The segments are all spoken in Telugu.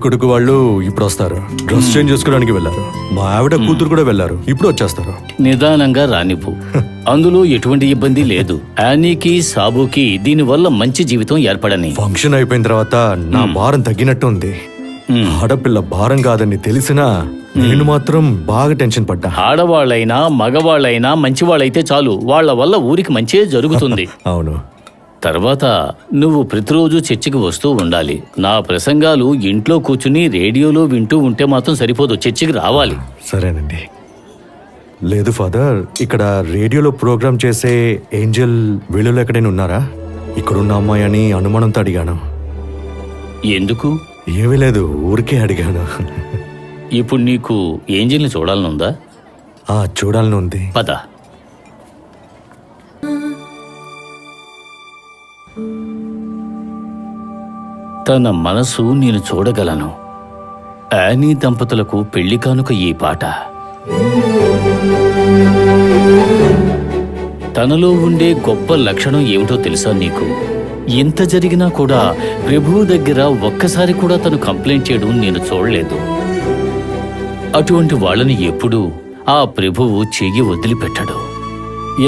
కొడుకు వాళ్ళు ఇప్పుడు వస్తారు. డ్రెస్ చేంజ్ చేసుకోవడానికి వెళ్ళారు. మా ఆవిడ కూతురు కూడా వెళ్ళారు. ఇప్పుడు వచ్చేస్తారు. నిదానంగా రానివ్వు. అందులో ఎటువంటి ఇబ్బంది లేదు. యానీకి సాబుకి దీనివల్ల మంచి జీవితం ఏర్పడని. ఫంక్షన్ అయిపోయిన తర్వాత నా భారం తగ్గినట్టు ఉంది. ఆడపిల్ల భారం కాదని తెలిసినా నేను మాత్రం బాగా టెన్షన్ పడ్డా. ఆడవాళ్ళైనా మగవాళ్ళైనా మంచివాళ్ళైతే చాలు, వాళ్ళ వల్ల ఊరికి మంచే జరుగుతుంది. అవును. తర్వాత నువ్వు ప్రతిరోజు చర్చికి వస్తూ ఉండాలి. నా ప్రసంగాలు ఇంట్లో కూర్చుని రేడియోలో వింటూ ఉంటే మాత్రం సరిపోదు, చర్చికి రావాలి. సరేనండి. లేదు ఫాదర్, ఇక్కడ రేడియోలో ప్రోగ్రామ్ చేసే ఏంజల్ వీళ్ళలో ఎక్కడైనా ఉన్నారా? ఇక్కడున్న అమ్మాయి అని అనుమానంతో అడిగాను. ఎందుకు? ఏమీ లేదు, ఊరికే అడిగాను. ఇప్పుడు నీకు ఏంజల్ని చూడాలనుందా? చూడాలని ఉంది. పద. తన మనసు నేను చూడగలను. యానీ దంపతులకు పెళ్లి కానుక ఈ పాట. తనలో ఉండే గొప్ప లక్షణం ఏమిటో తెలుసా నీకు? ఇంత జరిగినా కూడా ప్రభువు దగ్గర ఒక్కసారి కూడా తను కంప్లైంట్ చేయడం నేను చూడలేదు. అటువంటి వాళ్ళని ఎప్పుడూ ఆ ప్రభువు చెయ్యి వదిలిపెట్టడు.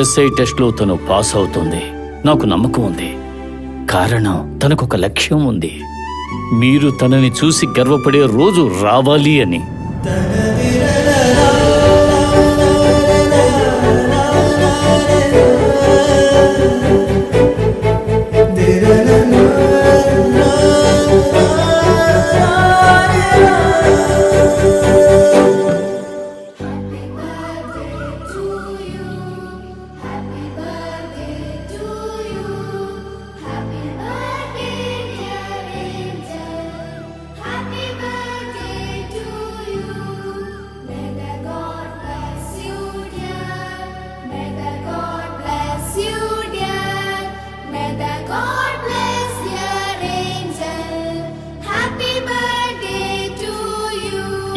ఎస్ఐ టెస్ట్లో తను పాస్ అవుతుంది. నాకు నమ్మకం ఉంది. కారణం తనకొక లక్ష్యం ఉంది. మీరు తనని చూసి గర్వపడే రోజు రావాలి అని.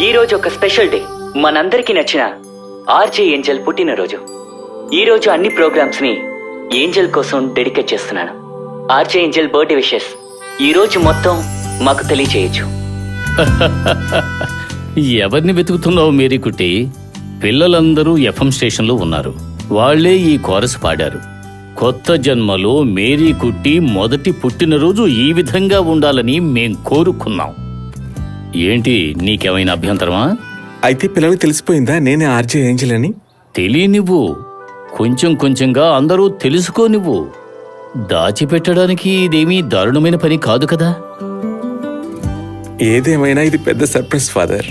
ఈ రోజు ఒక స్పెషల్ డే. మనందరికీ నచ్చిన ఆర్జే ఏంజల్ పుట్టినరోజు. ఈ రోజు అన్ని ప్రోగ్రామ్స్ ని ఏంజల్ కోసం డెడికేట్ చేస్తున్నాను. ఆర్జే ఏంజల్ బర్త్డే విషెస్ ఈ రోజు మొత్తం మాకు తెలియచేయచ్చు. ఎవరిని వెతుకుతున్నావు మేరీ కుట్టి? పిల్లలందరూ ఎఫ్ఎం స్టేషన్లో ఉన్నారు. వాళ్లే ఈ కోరస్ పాడారు. కొత్త జన్మలో మేరీ కుట్టి మొదటి పుట్టినరోజు ఈ విధంగా ఉండాలని మేం కోరుకున్నాం. ఏంటి, నీకేమైనా అభ్యంతరమా? అయితే పిల్లలకు తెలిసిపోయిందా నేనే ఆర్జే ఏంజల్ అని? తెలియనివ్వు. కొంచెం కొంచెంగా అందరూ తెలుసుకోనివ్వు. దాచిపెట్టడానికి ఇదేమీ దారుణమైన పని కాదు కదా. ఏదేమైనా ఇది పెద్ద సర్ప్రైజ్ ఫాదర్.